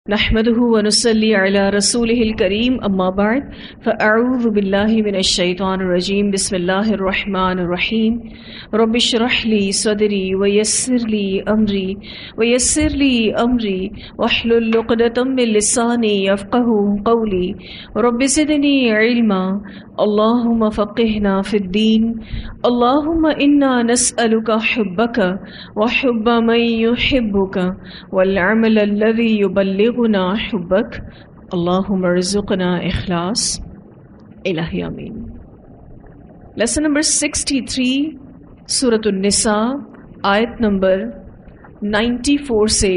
نحمده ونصلي على رسوله الكريم اما بعد فاعوذ بالله من الشيطان الرجيم بسم الله الرحمن الرحيم رب اشرح لي صدري ويسر لي امري واحلل عقدة من لساني يفقهوا قولي رب زدني علما اللهم فقهنا في الدين اللهم انا نسألك حبك وحب من يحبك والعمل الذي يبلغنا حبك اللهم ارزقنا اخلاص الہی آمین۔ لیسن نمبر 63 سورۃ النساء آیت نمبر 94 سے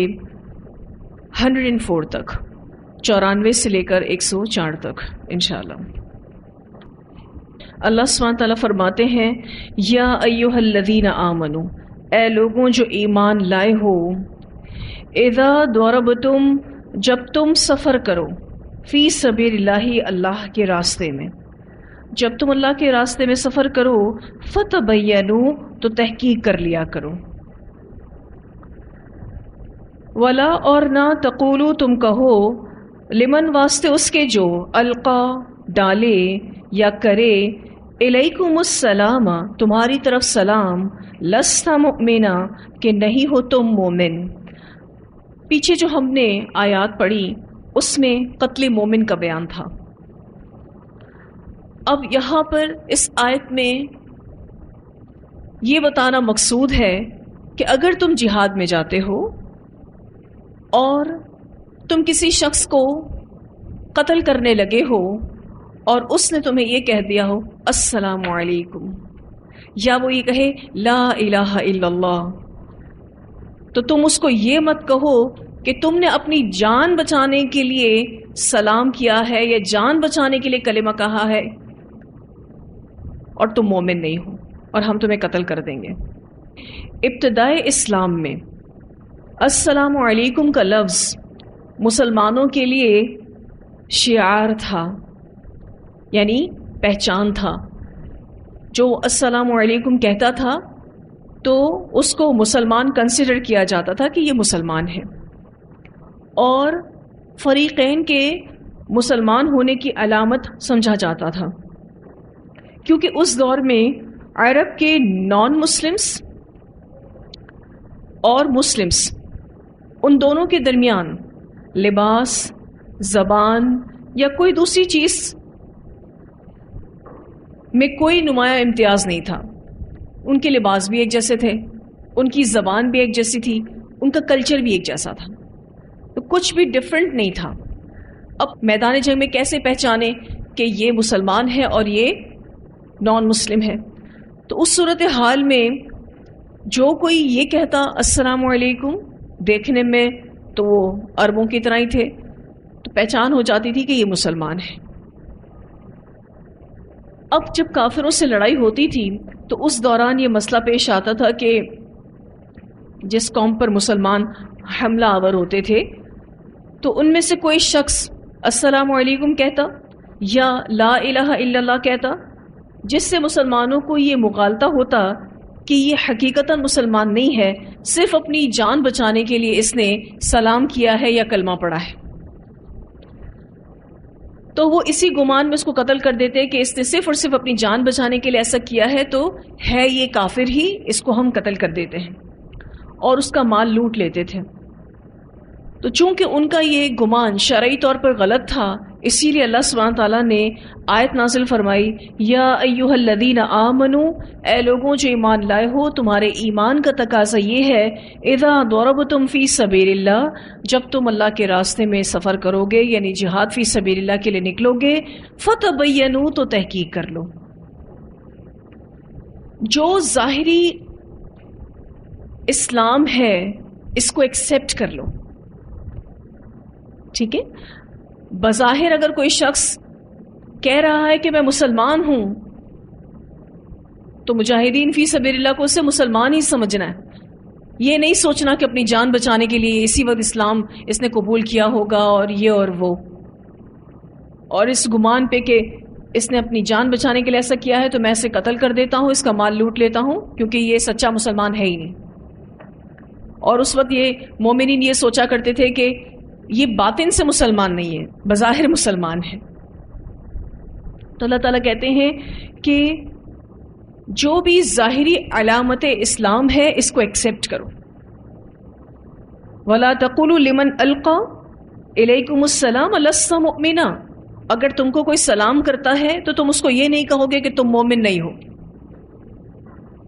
104 تک، 94 سے لے کر 104 تک انشاءاللہ۔ اللہ سبحانہ تعالیٰ فرماتے ہیں یا ایھا الذین آمنو، اے لوگوں جو ایمان لائے ہو، اذا ضربتم، جب تم سفر کرو، فی سبیل اللہ، اللہ کے راستے میں، جب تم اللہ کے راستے میں سفر کرو، فتبینوا، تو تحقیق کر لیا کرو، ولا، اور نہ، تقولوا، تم کہو، لمن، واسطے اس کے جو، القا، ڈالے یا کرے، الیکم السلام، تمہاری طرف سلام، لست مؤمنا، کہ نہیں ہو تم مومن۔ پیچھے جو ہم نے آیات پڑھی اس میں قتل مومن کا بیان تھا۔ اب یہاں پر اس آیت میں یہ بتانا مقصود ہے کہ اگر تم جہاد میں جاتے ہو اور تم کسی شخص کو قتل کرنے لگے ہو اور اس نے تمہیں یہ کہہ دیا ہو السلام علیکم، یا وہ یہ کہے لا الہ الا اللہ، تو تم اس کو یہ مت کہو کہ تم نے اپنی جان بچانے کے لیے سلام کیا ہے یا جان بچانے کے لیے کلمہ کہا ہے اور تم مومن نہیں ہو اور ہم تمہیں قتل کر دیں گے۔ ابتدائے اسلام میں السلام علیکم کا لفظ مسلمانوں کے لیے شعار تھا، یعنی پہچان تھا۔ جو السلام علیکم کہتا تھا تو اس کو مسلمان کنسیڈر کیا جاتا تھا کہ یہ مسلمان ہے، اور فریقین کے مسلمان ہونے کی علامت سمجھا جاتا تھا، کیونکہ اس دور میں عرب کے نان مسلمس اور مسلمس، ان دونوں کے درمیان لباس، زبان یا کوئی دوسری چیز میں کوئی نمایاں امتیاز نہیں تھا۔ ان کے لباس بھی ایک جیسے تھے، ان کی زبان بھی ایک جیسی تھی، ان کا کلچر بھی ایک جیسا تھا، تو کچھ بھی ڈیفرنٹ نہیں تھا۔ اب میدان جنگ میں کیسے پہچانے کہ یہ مسلمان ہے اور یہ نان مسلم ہے؟ تو اس صورتحال میں جو کوئی یہ کہتا السلام علیکم، دیکھنے میں تو وہ عربوں کی طرح ہی تھے، تو پہچان ہو جاتی تھی کہ یہ مسلمان ہے۔ اب جب کافروں سے لڑائی ہوتی تھی تو اس دوران یہ مسئلہ پیش آتا تھا کہ جس قوم پر مسلمان حملہ آور ہوتے تھے تو ان میں سے کوئی شخص السلام علیکم کہتا یا لا الہ الا اللہ کہتا، جس سے مسلمانوں کو یہ مغالطہ ہوتا کہ یہ حقیقتاً مسلمان نہیں ہے، صرف اپنی جان بچانے کے لیے اس نے سلام کیا ہے یا کلمہ پڑھا ہے، تو وہ اسی گمان میں اس کو قتل کر دیتے کہ اس نے صرف اور صرف اپنی جان بچانے کے لیے ایسا کیا ہے، تو ہے یہ کافر ہی، اس کو ہم قتل کر دیتے ہیں، اور اس کا مال لوٹ لیتے تھے۔ تو چونکہ ان کا یہ گمان شرعی طور پر غلط تھا، اسی لیے اللہ سبحانہ تعالیٰ نے آیت نازل فرمائی یا ایھا الذین آمنو، اے لوگوں جو ایمان لائے ہو، تمہارے ایمان کا تقاضا یہ ہے اذا ضربتم فی سبیل اللہ، جب تم اللہ کے راستے میں سفر کرو گے، یعنی جہاد فی سبیل اللہ کے لیے نکلو گے، فتبینوا، تو تحقیق کر لو۔ جو ظاہری اسلام ہے اس کو ایکسیپٹ کر لو، ٹھیک ہے؟ بظاہر اگر کوئی شخص کہہ رہا ہے کہ میں مسلمان ہوں تو مجاہدین فی سبیل اللہ کو اسے مسلمان ہی سمجھنا ہے، یہ نہیں سوچنا کہ اپنی جان بچانے کے لیے اسی وقت اسلام اس نے قبول کیا ہوگا اور یہ اور وہ، اور اس گمان پہ کہ اس نے اپنی جان بچانے کے لیے ایسا کیا ہے تو میں اسے قتل کر دیتا ہوں، اس کا مال لوٹ لیتا ہوں، کیونکہ یہ سچا مسلمان ہے ہی نہیں۔ اور اس وقت یہ مومنین یہ سوچا کرتے تھے کہ یہ باطن سے مسلمان نہیں ہے، بظاہر مسلمان ہے. تو اللہ تعالیٰ کہتے ہیں کہ جو بھی ظاہری علامت اسلام ہے اس کو ایکسیپٹ کرو. وَلَا تَقُولُوا لِمَنْ أَلْقَى إِلَيْكُمُ السَّلَامَ لَسْتَ مُؤْمِنًا. اگر تم کو کوئی سلام کرتا ہے تو تم اس کو یہ نہیں کہو گے کہ تم مومن نہیں ہو،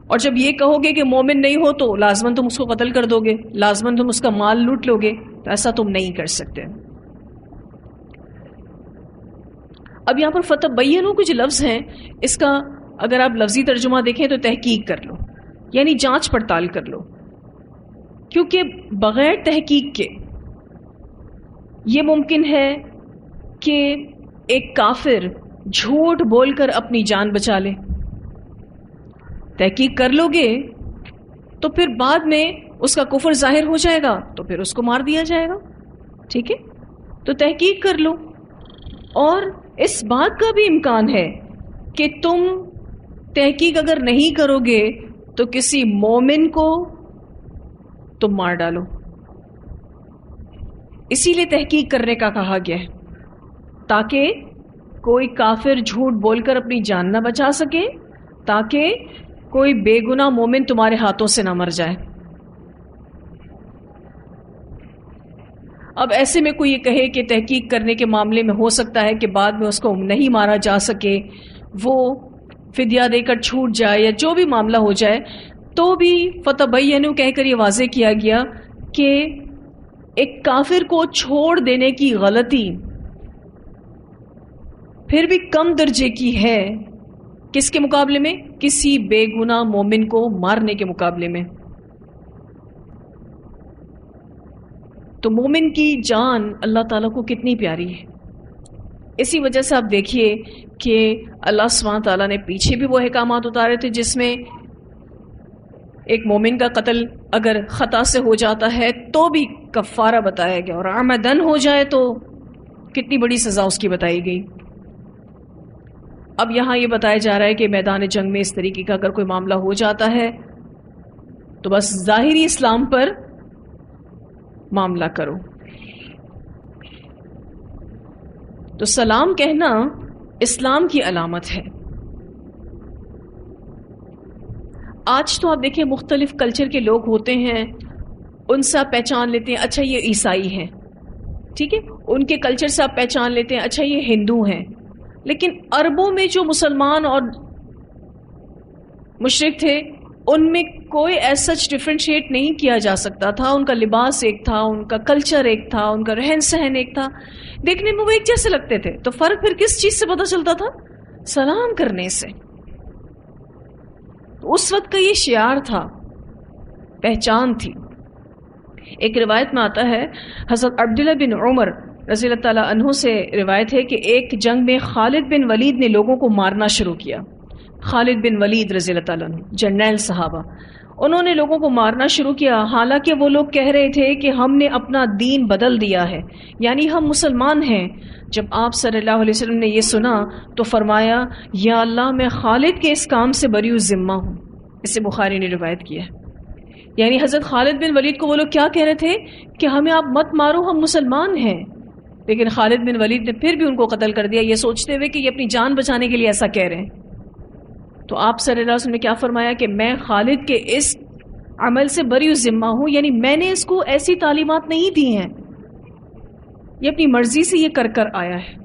اور جب یہ کہو گے کہ مومن نہیں ہو تو لازماً تم اس کو قتل کر دو گے، لازماً تم اس کا مال لوٹ لو گے. تو ایسا تم نہیں کر سکتے. اب یہاں پر فتبینوا کچھ لفظ ہیں، اس کا اگر آپ لفظی ترجمہ دیکھیں تو تحقیق کر لو، یعنی جانچ پڑتال کر لو، کیونکہ بغیر تحقیق کے یہ ممکن ہے کہ ایک کافر جھوٹ بول کر اپنی جان بچا لے. تحقیق کر لو گے تو پھر بعد میں اس کا کفر ظاہر ہو جائے گا تو پھر اس کو مار دیا جائے گا. ٹھیک ہے، تو تحقیق کر لو. اور اس بات کا بھی امکان ہے کہ تم تحقیق اگر نہیں کرو گے تو کسی مومن کو تم مار ڈالو. اسی لیے تحقیق کرنے کا کہا گیا ہے، تاکہ کوئی کافر جھوٹ بول کر اپنی جان نہ بچا سکے، تاکہ کوئی بے گناہ مومن تمہارے ہاتھوں سے نہ مر جائے. اب ایسے میں کوئی یہ کہے کہ تحقیق کرنے کے معاملے میں ہو سکتا ہے کہ بعد میں اس کو نہیں مارا جا سکے، وہ فدیہ دے کر چھوٹ جائے یا جو بھی معاملہ ہو جائے، تو بھی فتبینوا کہہ کر یہ واضح کیا گیا کہ ایک کافر کو چھوڑ دینے کی غلطی پھر بھی کم درجے کی ہے کس کے مقابلے میں؟ کسی بے گناہ مومن کو مارنے کے مقابلے میں. تو مومن کی جان اللہ تعالیٰ کو کتنی پیاری ہے. اسی وجہ سے آپ دیکھیے کہ اللہ سبحانہ تعالیٰ نے پیچھے بھی وہ احکامات اتارے تھے جس میں ایک مومن کا قتل اگر خطا سے ہو جاتا ہے تو بھی کفارہ بتایا گیا، اور عمدن ہو جائے تو کتنی بڑی سزا اس کی بتائی گئی. اب یہاں یہ بتایا جا رہا ہے کہ میدان جنگ میں اس طریقے کا اگر کوئی معاملہ ہو جاتا ہے تو بس ظاہری اسلام پر معاملہ کرو. تو سلام کہنا اسلام کی علامت ہے. آج تو آپ دیکھیں مختلف کلچر کے لوگ ہوتے ہیں، ان سے آپ پہچان لیتے ہیں اچھا یہ عیسائی ہیں، ٹھیک ہے، ان کے کلچر سے آپ پہچان لیتے ہیں اچھا یہ ہندو ہیں. لیکن عربوں میں جو مسلمان اور مشرک تھے ان میں کوئی ایسا ڈفرینشیٹ نہیں کیا جا سکتا تھا. ان کا لباس ایک تھا، ان کا کلچر ایک تھا، ان کا رہن سہن ایک تھا، دیکھنے میں وہ ایک جیسے لگتے تھے. تو فرق پھر کس چیز سے پتہ چلتا تھا؟ سلام کرنے سے. اس وقت کا یہ شعار تھا، پہچان تھی. ایک روایت میں آتا ہے حضرت عبداللہ بن عمر رضی اللہ تعالیٰ عنہ سے روایت ہے کہ ایک جنگ میں خالد بن ولید نے لوگوں کو مارنا شروع کیا. خالد بن ولید رضی اللہ تعالیٰ عنہ جرنیل صحابہ، انہوں نے لوگوں کو مارنا شروع کیا، حالانکہ وہ لوگ کہہ رہے تھے کہ ہم نے اپنا دین بدل دیا ہے، یعنی ہم مسلمان ہیں. جب آپ صلی اللہ علیہ وسلم نے یہ سنا تو فرمایا یا اللہ میں خالد کے اس کام سے بری ذمہ ہوں. اسے بخاری نے روایت کیا ہے. یعنی حضرت خالد بن ولید کو وہ لوگ کیا کہہ رہے تھے کہ ہمیں آپ مت مارو، ہم مسلمان ہیں، لیکن خالد بن ولید نے پھر بھی ان کو قتل کر دیا، یہ سوچتے ہوئے کہ یہ اپنی جان بچانے کے لیے ایسا کہہ رہے ہیں. تو آپ صلی اللہ علیہ وسلم نے کیا فرمایا کہ میں خالد کے اس عمل سے بری ذمہ ہوں، یعنی میں نے اس کو ایسی تعلیمات نہیں دی ہیں، یہ اپنی مرضی سے یہ کر کر آیا ہے.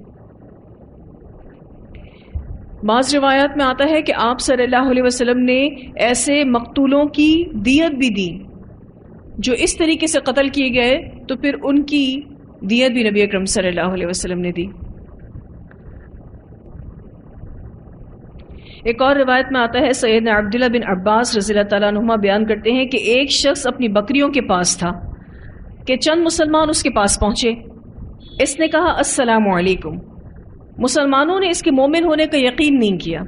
بعض روایات میں آتا ہے کہ آپ صلی اللہ علیہ وسلم نے ایسے مقتولوں کی دیت بھی دی جو اس طریقے سے قتل کیے گئے، تو پھر ان کی دیت بھی نبی اکرم صلی اللہ علیہ وسلم نے دی. ایک اور روایت میں آتا ہے سیدنا عبداللہ بن عباس رضی اللہ تعالیٰ عنہما بیان کرتے ہیں کہ ایک شخص اپنی بکریوں کے پاس تھا کہ چند مسلمان اس کے پاس پہنچے. اس نے کہا السلام علیکم. مسلمانوں نے اس کے مومن ہونے کا یقین نہیں کیا،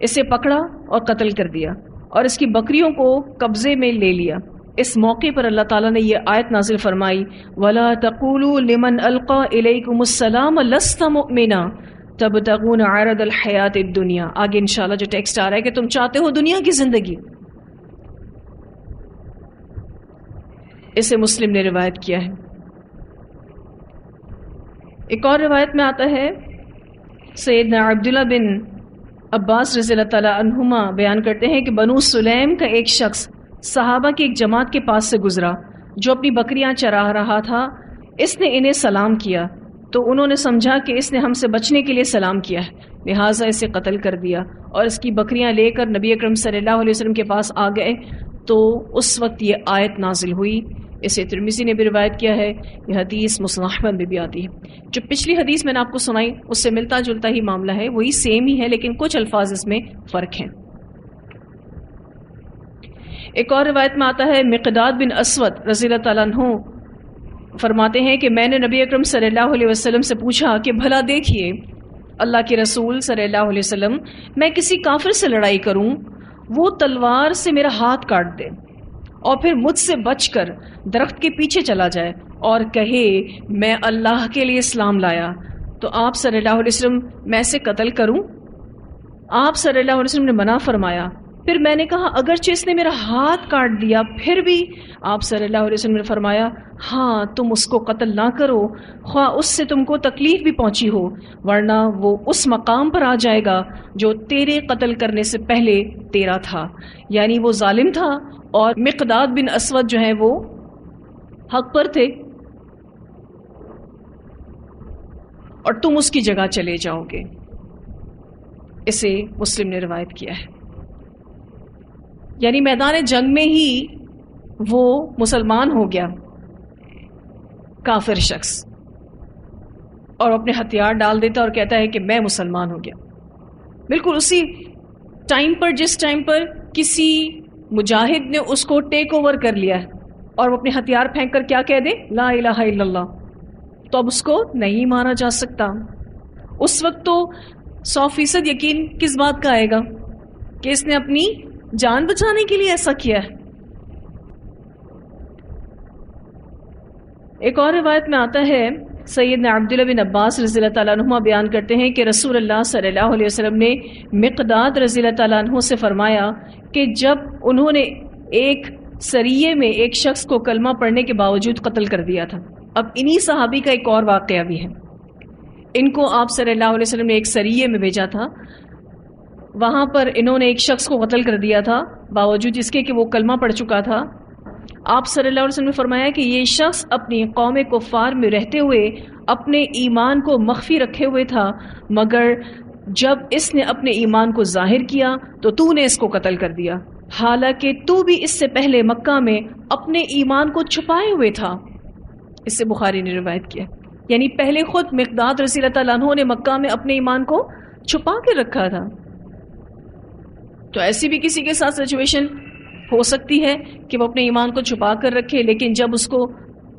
اسے پکڑا اور قتل کر دیا اور اس کی بکریوں کو قبضے میں لے لیا. اس موقع پر اللہ تعالیٰ نے یہ آیت نازل فرمائی وَلَا تَقُولُوا لِمَنْ أَلْقَى إِلَيْكُمُ السَّلَامَ لَسْتَ مُؤْمِنًا تَبْتَغُونَ عَرَضَ الْحَيَاةِ الدُّنْيَا. آگے انشاءاللہ جو ٹیکسٹ آ رہا ہے کہ تم چاہتے ہو دنیا کی زندگی. اسے مسلم نے روایت کیا ہے. ایک اور روایت میں آتا ہے، سیدنا عبداللہ بن عباس رضی اللہ تعالیٰ عنہما بیان کرتے ہیں کہ بنو سلیم کا ایک شخص صحابہ کی ایک جماعت کے پاس سے گزرا جو اپنی بکریاں چرا رہا تھا. اس نے انہیں سلام کیا تو انہوں نے سمجھا کہ اس نے ہم سے بچنے کے لیے سلام کیا ہے، لہٰذا اسے قتل کر دیا اور اس کی بکریاں لے کر نبی اکرم صلی اللہ علیہ وسلم کے پاس آ گئے. تو اس وقت یہ آیت نازل ہوئی. اسے ترمذی نے بھی روایت کیا ہے. یہ حدیث مسلم احمد میں بھی آتی ہے. جو پچھلی حدیث میں نے آپ کو سنائی اس سے ملتا جلتا ہی معاملہ ہے، وہی سیم ہی ہے، لیکن کچھ الفاظ اس میں فرق ہیں. ایک اور روایت میں آتا ہے، مقداد بن اسود رضی اللہ تعالیٰ عنہ فرماتے ہیں کہ میں نے نبی اکرم صلی اللہ علیہ وسلم سے پوچھا کہ بھلا دیکھیے اللہ کے رسول صلی اللہ علیہ وسلم، میں کسی کافر سے لڑائی کروں، وہ تلوار سے میرا ہاتھ کاٹ دے اور پھر مجھ سے بچ کر درخت کے پیچھے چلا جائے اور کہے میں اللہ کے لیے اسلام لایا، تو آپ صلی اللہ علیہ وسلم میں اسے قتل کروں؟ آپ صلی اللہ علیہ وسلم نے منع فرمایا. پھر میں نے کہا اگرچہ اس نے میرا ہاتھ کاٹ دیا پھر بھی؟ آپ صلی اللہ علیہ وسلم نے فرمایا ہاں تم اس کو قتل نہ کرو، خواہ اس سے تم کو تکلیف بھی پہنچی ہو، ورنہ وہ اس مقام پر آ جائے گا جو تیرے قتل کرنے سے پہلے تیرا تھا. یعنی وہ ظالم تھا اور مقداد بن اسود جو ہیں وہ حق پر تھے اور تم اس کی جگہ چلے جاؤ گے. اسے مسلم نے روایت کیا ہے. یعنی میدان جنگ میں ہی وہ مسلمان ہو گیا کافر شخص، اور اپنے ہتھیار ڈال دیتا اور کہتا ہے کہ میں مسلمان ہو گیا. بالکل اسی ٹائم پر جس ٹائم پر کسی مجاہد نے اس کو ٹیک اوور کر لیا ہے اور وہ اپنے ہتھیار پھینک کر کیا کہہ دے، لا الہ الا اللہ، تو اب اس کو نہیں مارا جا سکتا. اس وقت تو 100% یقین کس بات کا آئے گا کہ اس نے اپنی جان بچانے کے لیے ایسا کیا ہے. ایک اور روایت میں آتا ہے، سیدنا عبداللہ بن عباس رضی اللہ تعالیٰ عنہما بیان کرتے ہیں کہ رسول اللہ صلی اللہ علیہ وسلم نے مقداد رضی اللہ تعالیٰ عنہ سے فرمایا کہ جب انہوں نے ایک سریے میں ایک شخص کو کلمہ پڑھنے کے باوجود قتل کر دیا تھا. اب انہی صحابی کا ایک اور واقعہ بھی ہے. ان کو آپ صلی اللہ علیہ وسلم نے ایک سریے میں بھیجا تھا، وہاں پر انہوں نے ایک شخص کو قتل کر دیا تھا باوجود اس کے کہ وہ کلمہ پڑھ چکا تھا. آپ صلی اللہ علیہ وسلم نے فرمایا کہ یہ شخص اپنی قوم کفار میں رہتے ہوئے اپنے ایمان کو مخفی رکھے ہوئے تھا، مگر جب اس نے اپنے ایمان کو ظاہر کیا تو تو نے اس کو قتل کر دیا، حالانکہ تو بھی اس سے پہلے مکہ میں اپنے ایمان کو چھپائے ہوئے تھا. اس سے بخاری نے روایت کیا. یعنی پہلے خود مقداد رضی اللہ تعالیٰ عنہ نے مکہ میں اپنے ایمان کو چھپا کے رکھا تھا. تو ایسی بھی کسی کے ساتھ سچویشن ہو سکتی ہے کہ وہ اپنے ایمان کو چھپا کر رکھے، لیکن جب اس کو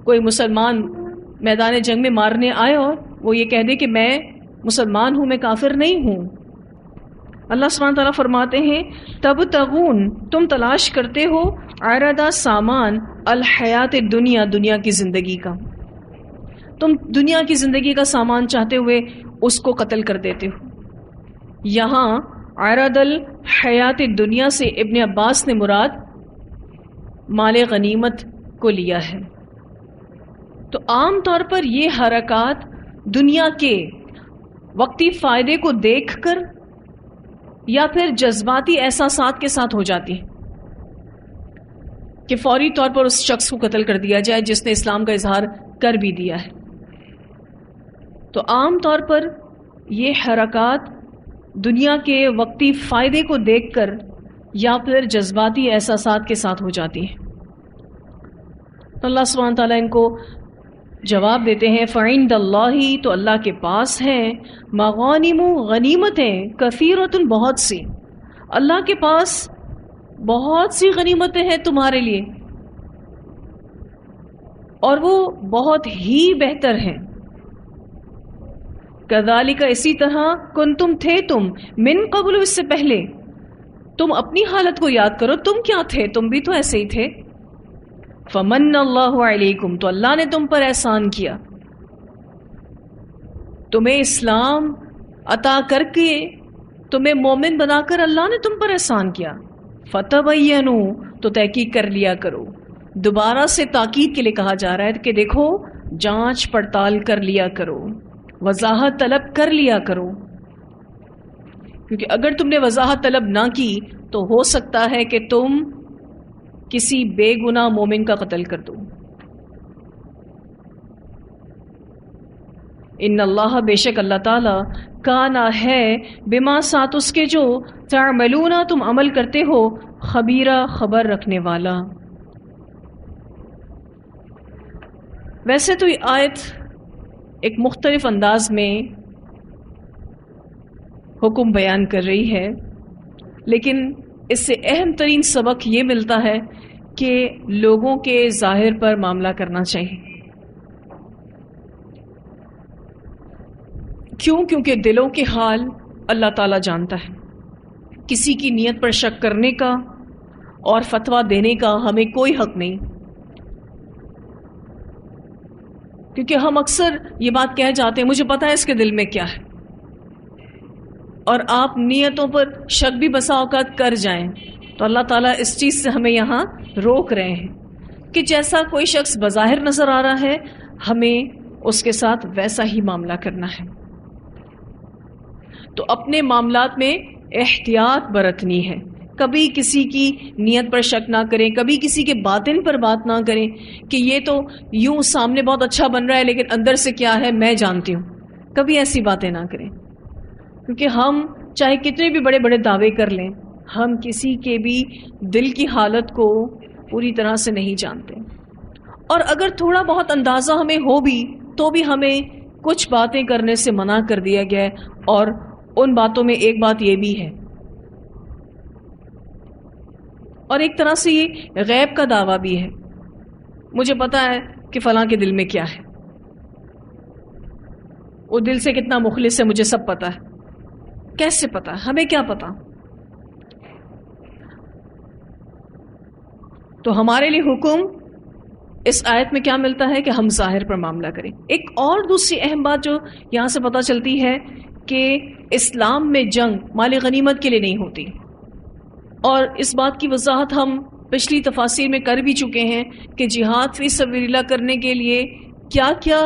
کوئی مسلمان میدان جنگ میں مارنے آئے اور وہ یہ کہہ دے کہ میں مسلمان ہوں، میں کافر نہیں ہوں. اللہ سبحانہ تعالیٰ فرماتے ہیں تبتغون، تم تلاش کرتے ہو، عرض سامان، الحیات دنیا، دنیا کی زندگی کا، تم دنیا کی زندگی کا سامان چاہتے ہوئے اس کو قتل کر دیتے ہو. یہاں عرض الحیات دنیا سے ابن عباس نے مراد مال غنیمت کو لیا ہے. تو عام طور پر یہ حرکات دنیا کے وقتی فائدے کو دیکھ کر یا پھر جذباتی احساسات کے ساتھ ہو جاتی ہیں کہ فوری طور پر اس شخص کو قتل کر دیا جائے جس نے اسلام کا اظہار کر بھی دیا ہے. تو عام طور پر یہ حرکات دنیا کے وقتی فائدے کو دیکھ کر یا پھر جذباتی احساسات کے ساتھ ہو جاتی ہیں. تو اللہ سبحانہ تعالیٰ ان کو جواب دیتے ہیں فعند اللہ، تو اللہ کے پاس ہیں، مغانم، غنیمتیں، کثیرۃ، بہت سی، اللہ کے پاس بہت سی غنیمتیں ہیں تمہارے لیے اور وہ بہت ہی بہتر ہیں. کذالک، اسی طرح، کنتم، تھے تم، من قبل، اس سے پہلے. تم اپنی حالت کو یاد کرو، تم کیا تھے، تم بھی تو ایسے ہی تھے. فمن اللہ علیکم، تو اللہ نے تم پر احسان کیا، تمہیں اسلام عطا کر کے تمہیں مومن بنا کر اللہ نے تم پر احسان کیا. فتبینوا، تو تحقیق کر لیا کرو. دوبارہ سے تاکید کے لیے کہا جا رہا ہے کہ دیکھو جانچ پڑتال کر لیا کرو. وضاحت طلب کر لیا کرو، کیونکہ اگر تم نے وضاحت طلب نہ کی تو ہو سکتا ہے کہ تم کسی بے گناہ مومن کا قتل کر دو۔ ان اللہ، بے شک اللہ تعالی، کانا ہے، بما ساتھ اس کے جو تعملون تم عمل کرتے ہو، خبیرہ، خبر رکھنے والا۔ ویسے تو یہ آیت ایک مختلف انداز میں حکم بیان کر رہی ہے، لیکن اس سے اہم ترین سبق یہ ملتا ہے کہ لوگوں کے ظاہر پر معاملہ کرنا چاہیے۔ کیوں؟ کیونکہ دلوں کے حال اللہ تعالیٰ جانتا ہے۔ کسی کی نیت پر شک کرنے کا اور فتویٰ دینے کا ہمیں کوئی حق نہیں، کیونکہ ہم اکثر یہ بات کہہ جاتے ہیں مجھے پتا ہے اس کے دل میں کیا ہے، اور آپ نیتوں پر شک بھی بسا اوقات کر جائیں تو اللہ تعالیٰ اس چیز سے ہمیں یہاں روک رہے ہیں کہ جیسا کوئی شخص بظاہر نظر آ رہا ہے ہمیں اس کے ساتھ ویسا ہی معاملہ کرنا ہے۔ تو اپنے معاملات میں احتیاط برتنی ہے، کبھی کسی کی نیت پر شک نہ کریں، کبھی کسی کے باطن پر بات نہ کریں کہ یہ تو یوں سامنے بہت اچھا بن رہا ہے لیکن اندر سے کیا ہے میں جانتی ہوں، کبھی ایسی باتیں نہ کریں، کیونکہ ہم چاہے کتنے بھی بڑے بڑے دعوے کر لیں ہم کسی کے بھی دل کی حالت کو پوری طرح سے نہیں جانتے، اور اگر تھوڑا بہت اندازہ ہمیں ہو بھی تو بھی ہمیں کچھ باتیں کرنے سے منع کر دیا گیا ہے، اور ان باتوں میں ایک بات یہ بھی ہے، اور ایک طرح سے یہ غیب کا دعویٰ بھی ہے، مجھے پتا ہے کہ فلاں کے دل میں کیا ہے، وہ دل سے کتنا مخلص ہے مجھے سب پتا ہے۔ کیسے پتا؟ ہمیں کیا پتا؟ تو ہمارے لیے حکم اس آیت میں کیا ملتا ہے کہ ہم ظاہر پر معاملہ کریں۔ ایک اور دوسری اہم بات جو یہاں سے پتہ چلتی ہے کہ اسلام میں جنگ مال غنیمت کے لیے نہیں ہوتی، اور اس بات کی وضاحت ہم پچھلی تفاسیر میں کر بھی چکے ہیں کہ جہاد فی سبیل اللہ کرنے کے لیے کیا کیا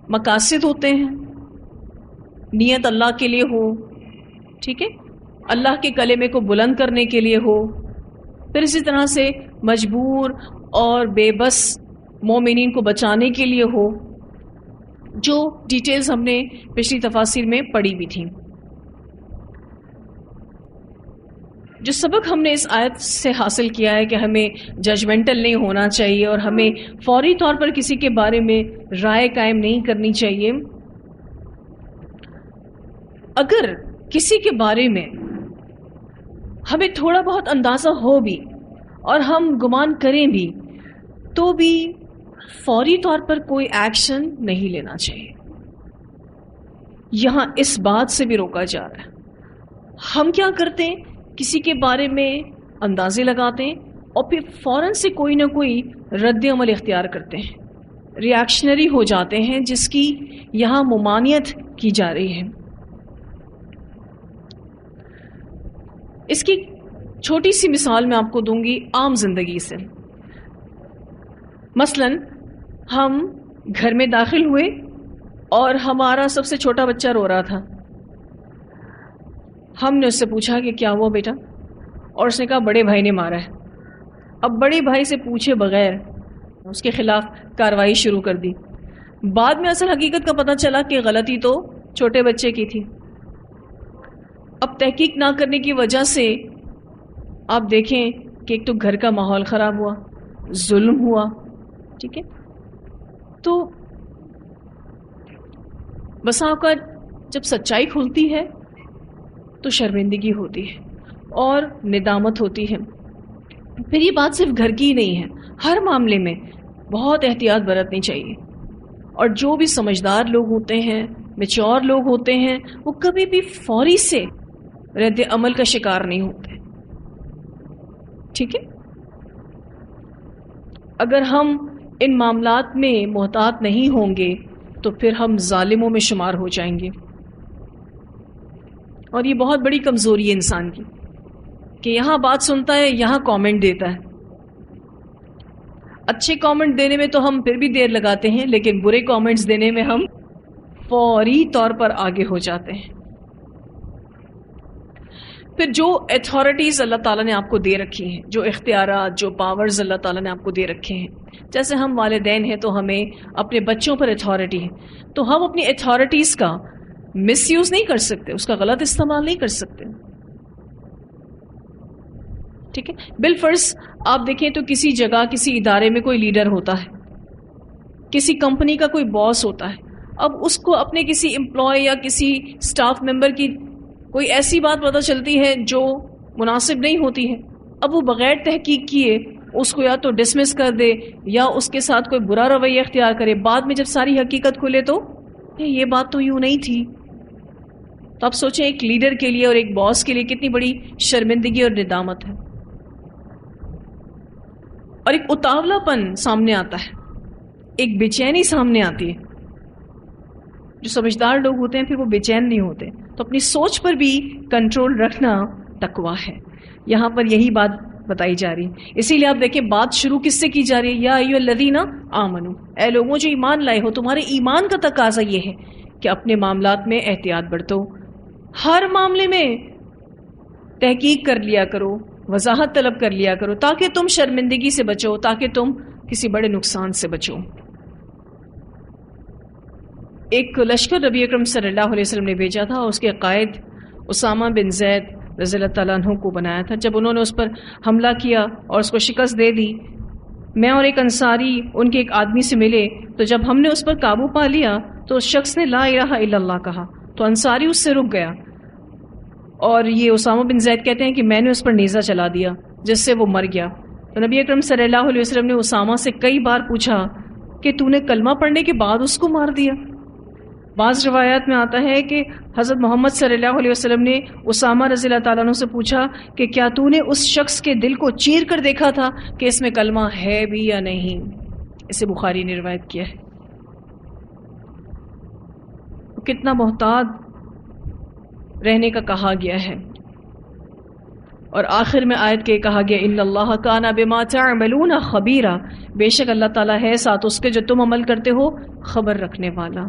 مقاصد ہوتے ہیں۔ نیت اللہ کے لیے ہو، ٹھیک ہے، اللہ کے کلمے کو بلند کرنے کے لیے ہو، پھر اسی طرح سے مجبور اور بے بس مومنین کو بچانے کے لیے ہو، جو ڈیٹیلز ہم نے پچھلی تفاسیر میں پڑھی بھی تھیں۔ جو سبق ہم نے اس آیت سے حاصل کیا ہے کہ ہمیں ججمنٹل نہیں ہونا چاہیے اور ہمیں فوری طور پر کسی کے بارے میں رائے قائم نہیں کرنی چاہیے۔ اگر کسی کے بارے میں ہمیں تھوڑا بہت اندازہ ہو بھی اور ہم گمان کریں بھی تو بھی فوری طور پر کوئی ایکشن نہیں لینا چاہیے۔ یہاں اس بات سے بھی روکا جا رہا ہے۔ ہم کیا کرتے ہیں؟ کسی کے بارے میں اندازے لگاتے ہیں اور پھر فوراً سے کوئی نہ کوئی رد عمل اختیار کرتے ہیں، ری ایکشنری ہو جاتے ہیں، جس کی یہاں ممانعت کی جا رہی ہے۔ اس کی چھوٹی سی مثال میں آپ کو دوں گی عام زندگی سے۔ مثلا ہم گھر میں داخل ہوئے اور ہمارا سب سے چھوٹا بچہ رو رہا تھا، ہم نے اس سے پوچھا کہ کیا ہوا بیٹا، اور اس نے کہا بڑے بھائی نے مارا ہے۔ اب بڑے بھائی سے پوچھے بغیر اس کے خلاف کارروائی شروع کر دی۔ بعد میں اصل حقیقت کا پتہ چلا کہ غلطی تو چھوٹے بچے کی تھی۔ اب تحقیق نہ کرنے کی وجہ سے آپ دیکھیں کہ ایک تو گھر کا ماحول خراب ہوا، ظلم ہوا، ٹھیک ہے۔ تو بسا اوقات جب سچائی کھلتی ہے تو شرمندگی ہوتی ہے اور ندامت ہوتی ہے۔ پھر یہ بات صرف گھر کی ہی نہیں ہے، ہر معاملے میں بہت احتیاط برتنی چاہیے، اور جو بھی سمجھدار لوگ ہوتے ہیں، میچور لوگ ہوتے ہیں، وہ کبھی بھی فوری سے رد عمل کا شکار نہیں ہوتے، ٹھیک ہے۔ اگر ہم ان معاملات میں محتاط نہیں ہوں گے تو پھر ہم ظالموں میں شمار ہو جائیں گے، اور یہ بہت بڑی کمزوری ہے انسان کی کہ یہاں بات سنتا ہے، یہاں کامنٹ دیتا ہے۔ اچھے کامنٹ دینے میں تو ہم پھر بھی دیر لگاتے ہیں، لیکن برے کامنٹس دینے میں ہم فوری طور پر آگے ہو جاتے ہیں۔ پھر جو اتھارٹیز اللہ تعالیٰ نے آپ کو دے رکھی ہیں، جو اختیارات، جو پاورز اللہ تعالیٰ نے آپ کو دے رکھے ہیں، جیسے ہم والدین ہیں تو ہمیں اپنے بچوں پر اتھارٹی ہے، تو ہم اپنی اتھارٹیز کا مس یوز نہیں کر سکتے، اس کا غلط استعمال نہیں کر سکتے، ٹھیک ہے۔ بالفرض آپ دیکھیں تو کسی جگہ کسی ادارے میں کوئی لیڈر ہوتا ہے، کسی کمپنی کا کوئی باس ہوتا ہے، اب اس کو اپنے کسی امپلائی یا کسی اسٹاف ممبر کی کوئی ایسی بات پتہ چلتی ہے جو مناسب نہیں ہوتی ہے، اب وہ بغیر تحقیق کیے اس کو یا تو ڈسمس کر دے یا اس کے ساتھ کوئی برا رویہ اختیار کرے، بعد میں جب ساری حقیقت کھلے تو یہ بات تو یوں نہیں تھی۔ تو آپ سوچیں ایک لیڈر کے لیے اور ایک باس کے لیے کتنی بڑی شرمندگی اور ندامت ہے، اور ایک اتاولا پن سامنے آتا ہے، ایک بے چینی سامنے آتی ہے۔ جو سمجھدار لوگ ہوتے ہیں پھر وہ بے چین نہیں ہوتے، تو اپنی سوچ پر بھی کنٹرول رکھنا تقویٰ ہے۔ یہاں پر یہی بات بتائی جا رہی ہے، اسی لیے آپ دیکھیں بات شروع کس سے کی جا رہی ہے، یا ایھا الذین آمنو، اے لوگوں جو ایمان لائے ہو، تمہارے ایمان کا تقاضا یہ ہے کہ اپنے معاملات میں احتیاط برتو، ہر معاملے میں تحقیق کر لیا کرو، وضاحت طلب کر لیا کرو، تاکہ تم شرمندگی سے بچو، تاکہ تم کسی بڑے نقصان سے بچو۔ ایک لشکر نبی اکرم صلی اللہ علیہ وسلم نے بھیجا تھا، اور اس کے قائد اسامہ بن زید رضی اللہ تعالیٰ عنہ کو بنایا تھا۔ جب انہوں نے اس پر حملہ کیا اور اس کو شکست دے دی، میں اور ایک انصاری ان کے ایک آدمی سے ملے، تو جب ہم نے اس پر قابو پا لیا تو اس شخص نے لا الہ الا اللہ کہا، تو انصاری اس سے رک گیا، اور یہ اسامہ بن زید کہتے ہیں کہ میں نے اس پر نیزہ چلا دیا جس سے وہ مر گیا۔ تو نبی اکرم صلی اللہ علیہ وسلم نے اسامہ سے کئی بار پوچھا کہ تو نے کلمہ پڑھنے کے بعد اس کو مار دیا؟ بعض روایات میں آتا ہے کہ حضرت محمد صلی اللہ علیہ وسلم نے اسامہ رضی اللہ تعالیٰ عنہ سے پوچھا کہ کیا تو نے اس شخص کے دل کو چیر کر دیکھا تھا کہ اس میں کلمہ ہے بھی یا نہیں؟ اسے بخاری نے روایت کیا ہے۔ کتنا محتاط رہنے کا کہا گیا ہے، اور آخر میں آیت کے کہا گیا ان اللہ کان بما تعملون خبیرا، بے شک اللہ تعالیٰ ہے ساتھ اس کے جو تم عمل کرتے ہو خبر رکھنے والا۔